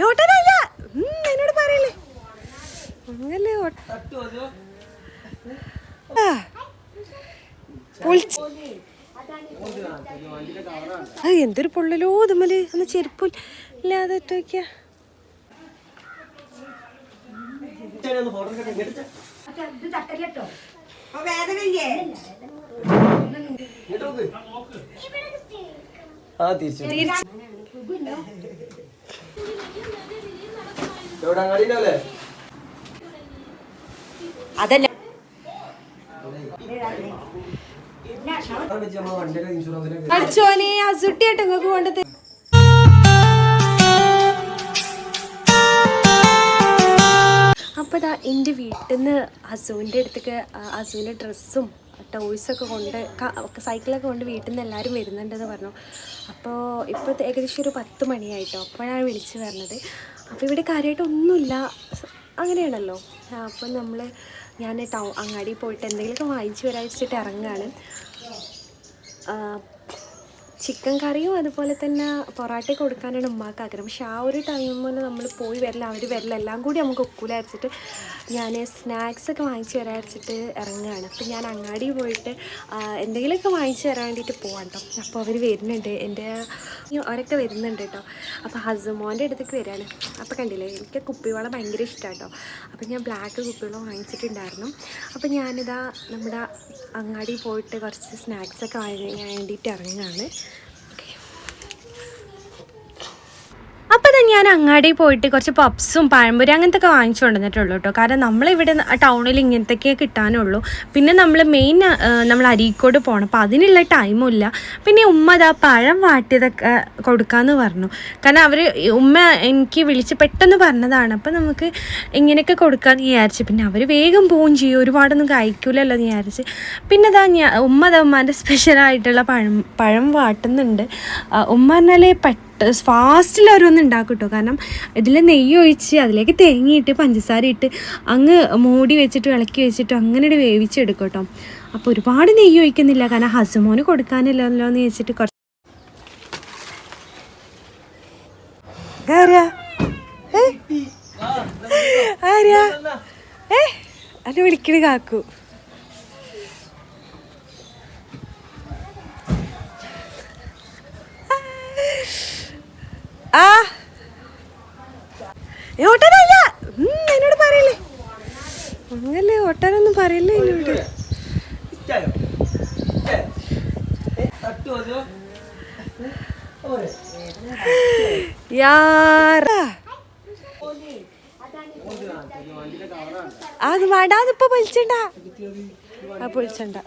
ഓട്ടനല്ല എന്നോട് പറയല്ലേ അങ്ങല്ലേ എന്തൊരു പൊള്ളലോ ഇതുമ്മല് ഒന്ന് ചെരുപ്പ് ഇല്ലാതെ ഇട്ട് വയ്ക്ക. അതല്ല അടിച്ചോനെ അസുട്ടിയായിട്ട് നിങ്ങൾക്ക് കൊണ്ടത്. അപ്പോൾ ഇതാ എൻ്റെ വീട്ടിൽ നിന്ന് അസുവിൻ്റെ അടുത്തേക്ക് അസുവിൻ്റെ ഡ്രസ്സും ടോയ്സൊക്കെ കൊണ്ട് സൈക്കിളൊക്കെ കൊണ്ട് വീട്ടിൽ നിന്ന് എല്ലാവരും വരുന്നുണ്ടെന്ന് പറഞ്ഞു. അപ്പോൾ ഇപ്പോൾ ഏകദേശം ഒരു 10 മണിയായിട്ടോ അപ്പോഴാണ് വിളിച്ച് പറഞ്ഞത്. അപ്പോൾ ഇവിടെ കാര്യമായിട്ടൊന്നുമില്ല, അങ്ങനെയാണല്ലോ. അപ്പം ഞാൻ അങ്ങാടിയിൽ പോയിട്ട് എന്തെങ്കിലുമൊക്കെ വാങ്ങിച്ച് വരാച്ചിട്ട് ഇറങ്ങുകയാണ്. ചിക്കൻ കറിയും അതുപോലെ തന്നെ പൊറാട്ട കൊടുക്കാനാണ് ഉമ്മാക്ക് ആഗ്രഹം. പക്ഷെ ആ ഒരു ടൈമിൽ നമ്മൾ പോയി വരില്ല, അവർ വരില്ല, എല്ലാം കൂടി നമുക്ക് ഒക്കൂല അരച്ചിട്ട് ഞാൻ സ്നാക്സൊക്കെ വാങ്ങിച്ച് വരാച്ചിട്ട് ഇറങ്ങുകയാണ്. അപ്പം ഞാൻ അങ്ങാടി പോയിട്ട് എന്തെങ്കിലുമൊക്കെ വാങ്ങിച്ച് വരാൻ വേണ്ടിയിട്ട് പോകാം കേട്ടോ. അപ്പോൾ അവർ വരുന്നുണ്ട്, അവരൊക്കെ വരുന്നുണ്ട് കേട്ടോ. അപ്പോൾ ഹസുമോൻ്റെ അടുത്തേക്ക് വരികയാണ്. അപ്പോൾ കണ്ടില്ലേ, എനിക്ക് കുപ്പിവെള്ളം ഭയങ്കര ഇഷ്ടമാണ് കേട്ടോ. അപ്പോൾ ഞാൻ ബ്ലാക്ക് കുപ്പിവെള്ളം വാങ്ങിച്ചിട്ടുണ്ടായിരുന്നു. അപ്പോൾ ഞാനിതാ നമ്മുടെ അങ്ങാടി പോയിട്ട് കുറച്ച് സ്നാക്സൊക്കെ വാങ്ങാൻ വേണ്ടിയിട്ട് ഇറങ്ങുകയാണ്. അപ്പോൾ ഞാൻ അങ്ങാടി പോയിട്ട് കുറച്ച് പപ്സും പഴംപൊരി അങ്ങനത്തെ ഒക്കെ വാങ്ങിച്ചു കൊണ്ടുവന്നിട്ടുള്ളൂ കേട്ടോ. കാരണം നമ്മളിവിടെ ടൗണിൽ ഇങ്ങനത്തെയൊക്കെ കിട്ടാനുള്ളൂ. പിന്നെ നമ്മൾ അരീക്കോട് പോകണം, അപ്പോൾ അതിനുള്ള ടൈമും ഇല്ല. പിന്നെ ഉമ്മ അതാ പഴം വാട്ടിയതൊക്കെ കൊടുക്കാമെന്ന് പറഞ്ഞു. കാരണം ഉമ്മ എനിക്ക് വിളിച്ച് പെട്ടെന്ന് പറഞ്ഞതാണ്. അപ്പോൾ നമുക്ക് ഇങ്ങനെയൊക്കെ കൊടുക്കാമെന്ന് വിചാരിച്ചു. പിന്നെ അവർ വേഗം പോവുകയും ചെയ്യും, ഒരുപാടൊന്നും കഴിക്കൂലല്ലോ എന്ന് വിചാരിച്ച്. പിന്നെ ഉമ്മാൻ്റെ സ്പെഷ്യലായിട്ടുള്ള പഴം വാട്ടുന്നുണ്ട്. ഉമ്മ പറഞ്ഞാൽ ഫാസ്റ്റിൽ ഓരോന്നും ഉണ്ടാക്കും കേട്ടോ. കാരണം ഇതിൽ നെയ്യ് ഒഴിച്ച് അതിലേക്ക് തേങ്ങയിട്ട് പഞ്ചസാര ഇട്ട് അങ്ങ് മൂടി വെച്ചിട്ട് ഇളക്കി വെച്ചിട്ട് അങ്ങനെ വേവിച്ചെടുക്കും കേട്ടോ. അപ്പോൾ ഒരുപാട് നെയ്യ് ഒഴിക്കുന്നില്ല, കാരണം ഹസുമോന് കൊടുക്കാനില്ലല്ലോ എന്ന് വെച്ചിട്ട് കുറച്ച്. അല്ല വിളിക്കണ കാക്കു. ഓട്ടനല്ല എന്നോട് പറയല്ലേ അങ്ങല്ലേ ഓട്ടാനൊന്നും പറയല്ലേ എന്നോട്. അത് വേണ്ടാതിപ്പോ പൊളിച്ചണ്ട, പൊളിച്ചണ്ട.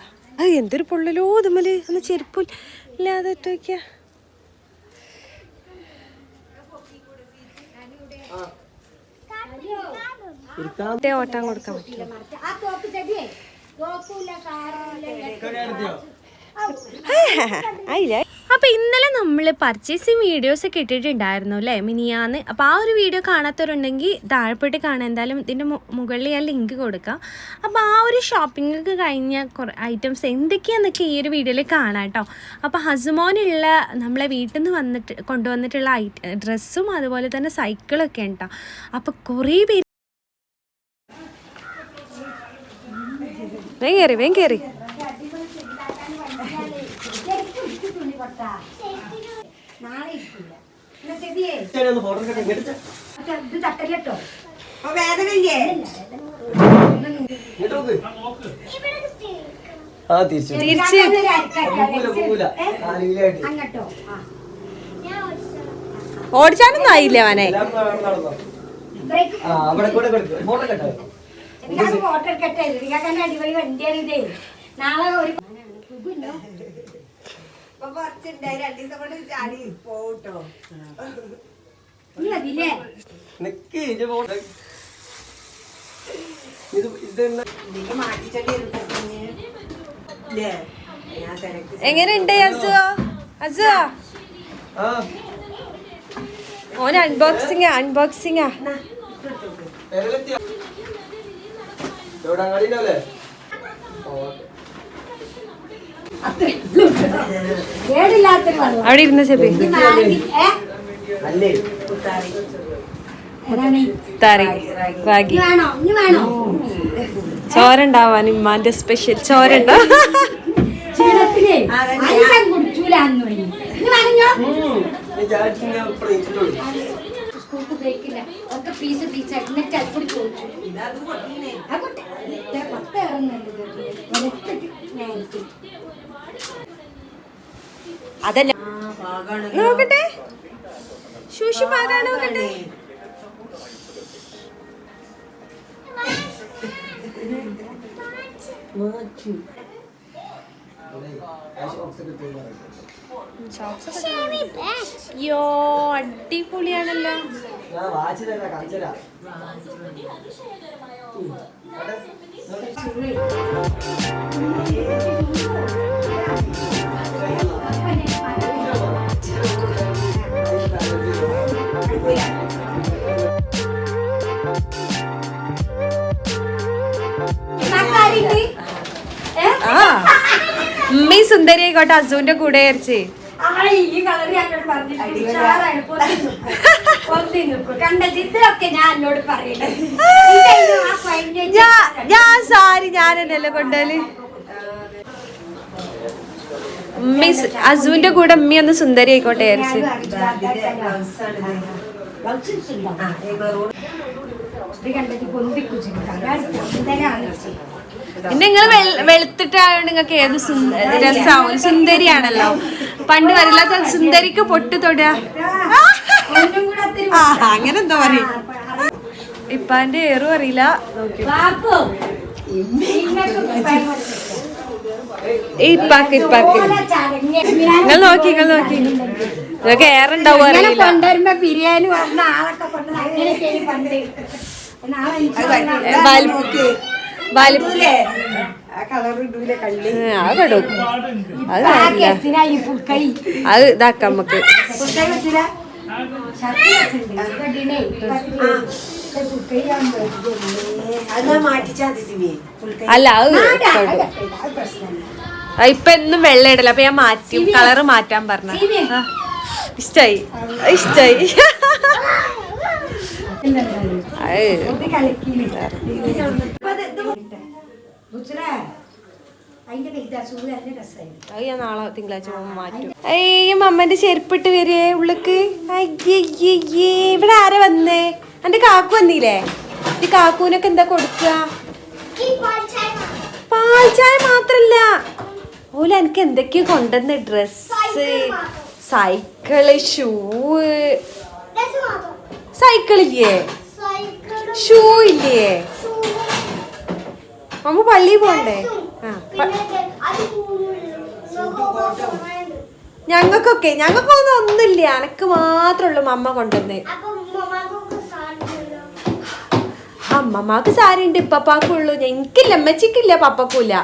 എന്തൊരു പൊള്ളലോ ഇതുമ്മല് ഒന്ന് ചെരുപ്പ് ഇല്ലാതെ ഇട്ട് വയ്ക്ക. ഓട്ടാൻ കൊടുക്കാൻ പറ്റില്ല. അപ്പോൾ ഇന്നലെ നമ്മൾ പർച്ചേസിങ് വീഡിയോസൊക്കെ ഇട്ടിട്ടുണ്ടായിരുന്നു അല്ലേ മിനിയാന്ന്. അപ്പോൾ ആ ഒരു വീഡിയോ കാണാത്തവരുണ്ടെങ്കിൽ താഴെപ്പോയിട്ട് കാണാം. എന്തായാലും ഇതിൻ്റെ മുകളിൽ ഞാൻ ലിങ്ക് കൊടുക്കാം. അപ്പോൾ ആ ഒരു ഷോപ്പിംഗൊക്കെ കഴിഞ്ഞ കുറേ ഐറ്റംസ് എന്തൊക്കെയാണെന്നൊക്കെ ഈ ഒരു വീഡിയോയിൽ കാണാം കേട്ടോ. അപ്പോൾ ഹസുമോനുള്ള നമ്മളെ വീട്ടിൽ നിന്ന് കൊണ്ടുവന്നിട്ടുള്ള ഡ്രസ്സും അതുപോലെ തന്നെ സൈക്കിളൊക്കെ ഉണ്ടോ. അപ്പോൾ കുറേ പേര് വേഗം കയറി ഓടിച്ചാനൊന്നും ആയില്ല അവനെ. അടിപൊളി വണ്ടിയാണ് ഇതേ. നാളെ ഒരു എങ്ങനെയുണ്ട് ഓന് അൺബോക്സിംഗാ. അവിടെ ഇരുന്ന ചെപ്പി തറി റാഗി ചോരണ്ടാവാൻ ഉമ്മാന്റെ സ്പെഷ്യൽ ചോരണ്ടോ അതല്ല നോക്കട്ടെ ശൂഷി പാകാണ് നോക്കട്ടെ യോ അടിപൊളിയാണല്ലോ ഉമ്മീ സുന്ദരി ആയിക്കോട്ടെ അസുവിന്റെ കൂടെ ആയിരിച്ചേ ഞാൻ സാരി ഞാനെന്നല്ലേ കൊണ്ടുപോല് ഉമ്മി അസുവിന്റെ കൂടെ ഉമ്മി ഒന്ന് സുന്ദരി ആയിക്കോട്ടെ ആയിരിച്ചു പിന്നെ നിങ്ങൾ വെളുത്തിട്ടായോണ്ട് നിങ്ങൾക്ക് ഏത് രസാവും സുന്ദരിയാണല്ലോ പണ്ട് വരില്ലാത്ത സുന്ദരിക്ക് പൊട്ട് തൊടുക അങ്ങനെ എന്താ പറയും ഇപ്പാന്റെ ഏറും അറിയില്ല ഇപ്പാക്ക് നിങ്ങൾ നോക്കി നിങ്ങൾക്ക് ഏറുണ്ടാവും അറിയില്ല ബിരിയാണി വന്ന ആളൊക്കെ അത് ഇതാക്കാം നമുക്ക് അല്ല അത് ഇപ്പൊ എന്നും വെള്ള ഇടല അപ്പൊ ഞാൻ മാറ്റി കളറ് മാറ്റാൻ പറഞ്ഞ ഇഷ്ടായി ഞാൻ നാളെ തിങ്കളാഴ്ച മാറ്റും അയ്യ അമ്മന്റെ ചെരുപ്പിട്ട് വരേ ഉള്ളിക്ക് അയ്യേ ഇവിടെ ആരാ വന്നേ എന്റെ കാക്കു വന്നില്ലേ ഈ കാക്കൂനൊക്കെ എന്താ കൊടുക്ക പാൽ ചായ മാത്രല്ല ഓല എനിക്ക് എന്തൊക്കെയോ കൊണ്ടുവന്ന ഡ്രസ്സ് സൈക്കിള് ഷൂ സൈക്കിളില്ലേ ഷൂ ഇല്ലേ അമ്മ പള്ളിയിൽ പോണ്ടേ ഞങ്ങൾക്കൊന്നും ഒന്നുമില്ല എനക്ക് മാത്രമുള്ളൂ അമ്മ കൊണ്ടുവന്നേ അമ്മമാക്ക് സാരി ഉണ്ട് ഇപ്പാക്കുള്ളൂ എനിക്കില്ല അമ്മച്ചിക്കില്ല പപ്പക്കുമില്ല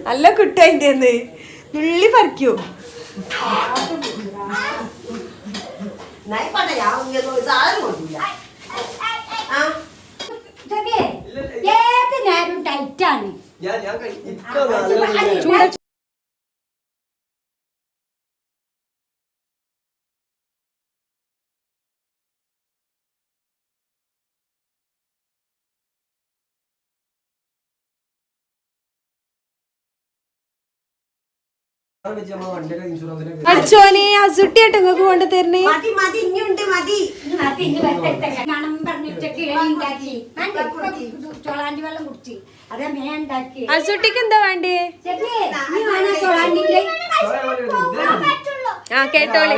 നല്ല കുട്ടതിൻ്റെ നുള്ളി പറിക്കൂ ഏത് നേരം ടൈറ്റാണ് അടിച്ചോനെ അസുട്ടിയായിട്ട് നിങ്ങൾക്ക് കൊണ്ട് തരണേ അസുട്ടിക്ക് എന്താ വേണ്ടേ ആ കേട്ടോളി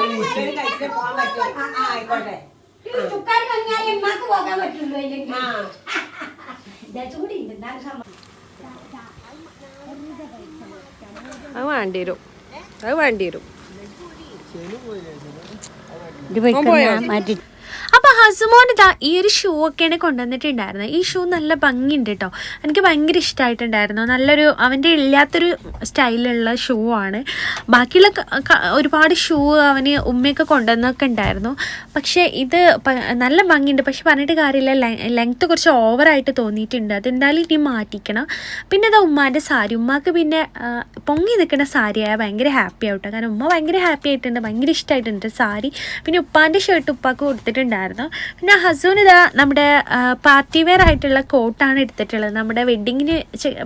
അത് വേണ്ടി വരും അപ്പൊ ഹസുമോൻ ഇതാ ഈ ഒരു ഷൂ ഒക്കെയാണ് കൊണ്ടുവന്നിട്ടുണ്ടായിരുന്നത്. ഈ ഷൂ നല്ല ഭംഗിയുണ്ട് കേട്ടോ, എനിക്ക് ഭയങ്കര ഇഷ്ടമായിട്ടുണ്ടായിരുന്നു. നല്ലൊരു അവൻ്റെ ഇല്ലാത്തൊരു സ്റ്റൈലുള്ള ഷൂ ആണ്. ബാക്കിയുള്ള ഒരുപാട് ഷൂ അവന് ഉമ്മയൊക്കെ കൊണ്ടുവന്നൊക്കെ ഉണ്ടായിരുന്നു. പക്ഷേ ഇത് നല്ല ഭംഗിയുണ്ട്. പക്ഷെ പറഞ്ഞിട്ട് കാര്യമില്ല, ലെങ്ത്ത് കുറച്ച് ഓവറായിട്ട് തോന്നിയിട്ടുണ്ട്. അതെന്തായാലും ഇനി മാറ്റിക്കണം. പിന്നെ ഇതാ ഉമ്മാൻ്റെ സാരി. ഉമ്മാക്ക് പിന്നെ പൊങ്ങി നിൽക്കുന്ന സാരിയായ ഭയങ്കര ഹാപ്പി ആവട്ടെ, കാരണം ഉമ്മ ഭയങ്കര ഹാപ്പി ആയിട്ടുണ്ട്, ഭയങ്കര ഇഷ്ടമായിട്ടുണ്ട് സാരി. പിന്നെ ഉപ്പാൻ്റെ ഷർട്ട് ഉപ്പാക്ക് കൊടുത്തിട്ടുണ്ടായിരുന്നു. പിന്നെ ഹസൂന് ഇതാ നമ്മുടെ പാർട്ടി വെയർ ആയിട്ടുള്ള കോട്ടാണ് എടുത്തിട്ടുള്ളത്. നമ്മുടെ വെഡ്ഡിങ്ങിന്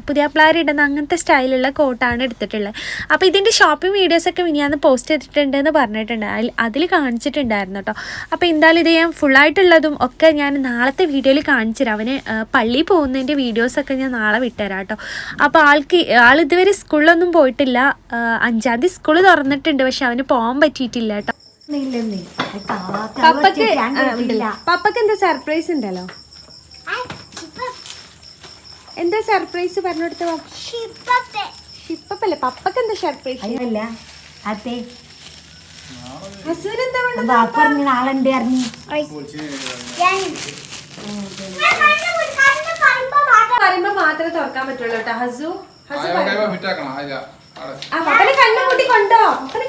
പുതിയ പിള്ളേർ ഇടുന്ന അങ്ങനത്തെ സ്റ്റൈലുള്ള കോട്ടാണ് എടുത്തിട്ടുള്ളത്. അപ്പോൾ ഇതിൻ്റെ ഷോപ്പിംഗ് വീഡിയോസൊക്കെ ഞാൻ പോസ്റ്റ് ചെയ്തിട്ടുണ്ടെന്ന് പറഞ്ഞിട്ടുണ്ട്, അതിൽ കാണിച്ചിട്ടുണ്ടായിരുന്നു കേട്ടോ. അപ്പോൾ എന്തായാലും ഇത് ഞാൻ ഫുള്ളായിട്ടുള്ളതും ഒക്കെ ഞാൻ നാളത്തെ വീഡിയോയിൽ കാണിച്ചു തരാം. അവന് പള്ളിയിൽ പോകുന്നതിൻ്റെ വീഡിയോസൊക്കെ ഞാൻ നാളെ വിട്ടുതരാം കേട്ടോ. അപ്പോൾ ആൾ ഇതുവരെ സ്കൂളിലൊന്നും പോയിട്ടില്ല. 5-ാം തീയതി സ്കൂൾ തുറന്നിട്ടുണ്ട്, പക്ഷെ അവന് പോകാൻ പറ്റിയിട്ടില്ല കേട്ടോ. പപ്പക്ക് എന്താ സർപ്രൈസ് ഉണ്ടല്ലോ? എന്താ സർപ്രൈസ് പറഞ്ഞെടുത്ത? ഷിപ്പല്ലേ പപ്പക്ക് എന്താ സർപ്രൈസ്? പറയുമ്പോ മാത്രമേ തുറക്കാൻ പറ്റുള്ളൂ കേട്ടോ. ഹസു പപ്പനെ കണ്ണുകൂട്ടി കൊണ്ടോ? പപ്പനെ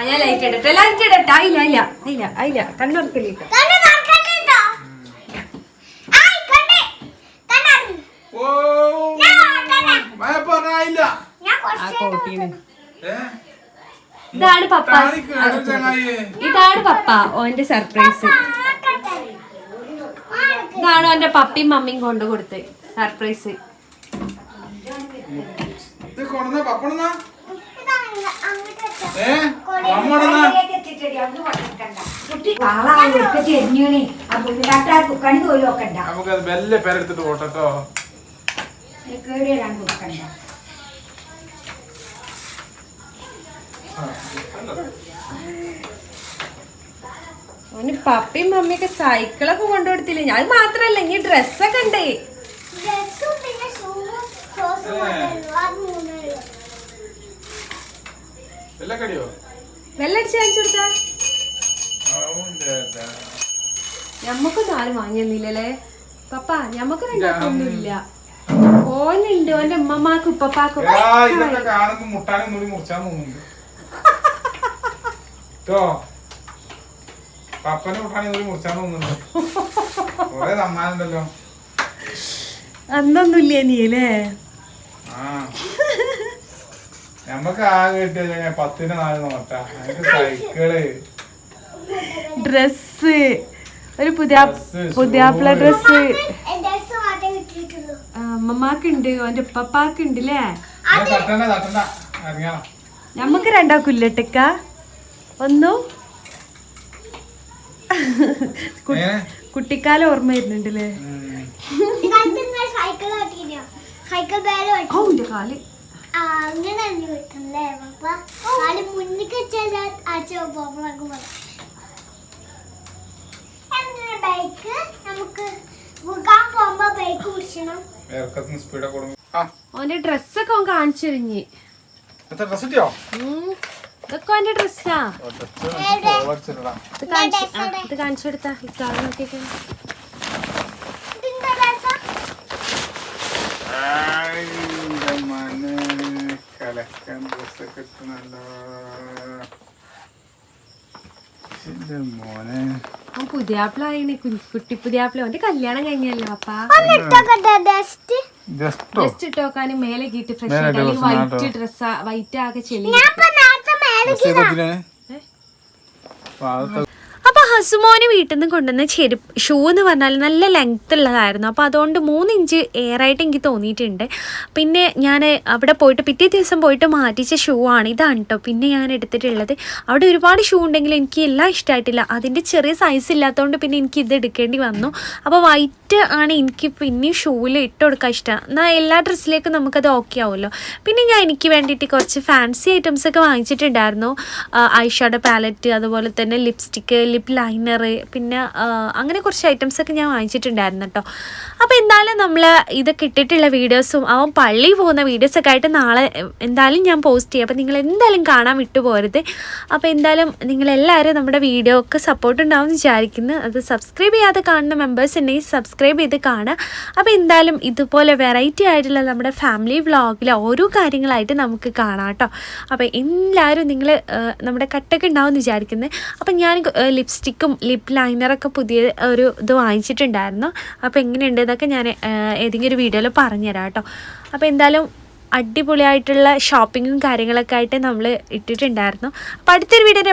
ഞാൻ ലൈറ്റ് ഇടട്ടെ, ലൈറ്റ് ഇടട്ടെ. ഇല്ല കണ്ണുറക്കില്ല. ഇതാണ് പപ്പ ഓന്റെ സർപ്രൈസ്. ഇതാണ് ഓന്റെ പപ്പയും മമ്മിയും കൊണ്ടു കൊടുത്ത് സർപ്രൈസ്. ഓന് പപ്പയും മമ്മിയൊക്കെ സൈക്കിളൊക്കെ കൊണ്ടുകൊടുത്തില്ലേ? അത് മാത്രല്ല, ഇനി ഡ്രസ്സൊക്കെ ഉണ്ട്. വെള്ളടിച്ച് കാണിച്ചു കൊടുത്താ ഞമ്മക്കൊന്നും ആരും വാങ്ങിയൊന്നുമില്ലല്ലേ പപ്പ? ഞമ്മക്ക് രണ്ടാക്കൊന്നുമില്ല. ഓനുണ്ട്, ഓന്റെ ഉമ്മമാക്കും ഉപ്പാക്കും. അന്നൊന്നുമില്ല നീല്ലേ? നമ്മക്ക് ആകെ കിട്ടിയ 10-ന് 4 നോട്ടാ. സൈക്കിള്, ഡ്രസ്, ഒരു പുതിയാപ്പിള ഡ്രസ് അമ്മമാക്കുണ്ട്, ഓന്റെ ഉപ്പാക്കുണ്ട് അല്ലേ? ഞമ്മക്ക് രണ്ടാക്കില്ലട്ടക്ക ഒന്നും. കുട്ടിക്കാലം ഓർമ്മ വരുന്നുണ്ടല്ലേ? കാല് ഓന്റെ ഡ്രസ്സൊക്കെ ഓൻ കാണിച്ചെറിഞ്ഞ്. ഇതൊക്കെ ഓന്റെ ഡ്രസ്സാ. ഇത് കാണിച്ചു കൊടുത്താ നോക്കിയൊക്കെ. പുതിയാപ്പിളായിന്, കുട്ടി പുതിയാപ്പിള. ഓന്റെ കല്യാണം കഴിഞ്ഞല്ലോ പപ്പ. ജസ്റ്റ് ഇട്ടോക്കാനും മേലെ കീട്ട് ഫ്രഷ് ആയിട്ട്. അല്ലെങ്കിൽ വൈറ്റ് ഡ്രസ്സാ, വൈറ്റ് ആകെ ചെളി. അപ്പോൾ ഹസുമോന് വീട്ടിൽ നിന്ന് കൊണ്ടുവന്ന ഷൂ എന്ന് പറഞ്ഞാൽ നല്ല ലെങ്ത് ഉള്ളതായിരുന്നു. അപ്പോൾ അതുകൊണ്ട് 3 ഇഞ്ച് എയറായിട്ട് എനിക്ക് തോന്നിയിട്ടുണ്ട്. പിന്നെ ഞാൻ അവിടെ പോയിട്ട് പിറ്റേ ദിവസം പോയിട്ട് മാറ്റിച്ച ഷൂ ആണ് ഇതാണ് കേട്ടോ. പിന്നെ ഞാൻ എടുത്തിട്ടുള്ളത്, അവിടെ ഒരുപാട് ഷൂ ഉണ്ടെങ്കിലും എനിക്ക് എല്ലാം ഇഷ്ടമായിട്ടില്ല. അതിൻ്റെ ചെറിയ സൈസ് ഇല്ലാത്തതുകൊണ്ട് പിന്നെ എനിക്ക് ഇത് എടുക്കേണ്ടി വന്നു. അപ്പോൾ വൈറ്റ് ആണ് എനിക്ക് പിന്നെയും ഷൂവിൽ ഇട്ട് കൊടുക്കാൻ ഇഷ്ടം. എന്നാൽ എല്ലാ ഡ്രസ്സിലേക്കും നമുക്കത് ഓക്കെ ആവുമല്ലോ. പിന്നെ ഞാൻ എനിക്ക് വേണ്ടിയിട്ട് കുറച്ച് ഫാൻസി ഐറ്റംസൊക്കെ വാങ്ങിച്ചിട്ടുണ്ടായിരുന്നു. ഐ ഷാഡോ പാലറ്റ്, അതുപോലെ തന്നെ ലിപ്സ്റ്റിക്ക്, ലിപ് ലൈനർ, പിന്നെ അങ്ങനെ കുറച്ച് ഐറ്റംസൊക്കെ ഞാൻ വാങ്ങിച്ചിട്ടുണ്ടായിരുന്നു കേട്ടോ. അപ്പോൾ എന്തായാലും നമ്മൾ ഇതൊക്കെ ഇട്ടിട്ടുള്ള വീഡിയോസും അവൻ പള്ളി പോകുന്ന വീഡിയോസൊക്കെ ആയിട്ട് നാളെ എന്തായാലും ഞാൻ പോസ്റ്റ് ചെയ്യും. അപ്പോൾ നിങ്ങൾ എന്തായാലും കാണാൻ വിട്ടുപോകരുത്. അപ്പോൾ എന്തായാലും നിങ്ങളെല്ലാവരും നമ്മുടെ വീഡിയോക്ക് സപ്പോർട്ട് ഉണ്ടാവും എന്ന് വിചാരിക്കുന്നു. അത് സബ്സ്ക്രൈബ് ചെയ്യാതെ കാണുന്ന മെമ്പേഴ്സ് ഉണ്ടെങ്കിൽ സബ്സ്ക്രൈബ് ചെയ്ത് കാണുക. അപ്പോൾ എന്തായാലും ഇതുപോലെ വെറൈറ്റി ആയിട്ടുള്ള നമ്മുടെ ഫാമിലി വ്ളോഗിൽ ഓരോ കാര്യങ്ങളായിട്ട് നമുക്ക് കാണാം കേട്ടോ. അപ്പോൾ എല്ലാവരും നിങ്ങൾ നമ്മുടെ കട്ടൊക്കെ ഉണ്ടാവും എന്ന് വിചാരിക്കുന്നത്. അപ്പം ഞാൻ ലിപ്സ്റ്റിക്കും ലിപ് ലൈനറൊക്കെ പുതിയ ഒരു ഇത് വാങ്ങിച്ചിട്ടുണ്ടായിരുന്നു. അപ്പോൾ എങ്ങനെയുണ്ട് ഇതൊക്കെ ഞാൻ ഏതെങ്കിലും ഒരു വീഡിയോയിൽ പറഞ്ഞുതരാം കേട്ടോ. അപ്പോൾ എന്തായാലും അടിപൊളിയായിട്ടുള്ള ഷോപ്പിങ്ങും കാര്യങ്ങളൊക്കെ ആയിട്ട് നമ്മൾ ഇട്ടിട്ടുണ്ടായിരുന്നു. അപ്പോൾ അടുത്തൊരു വീഡിയോ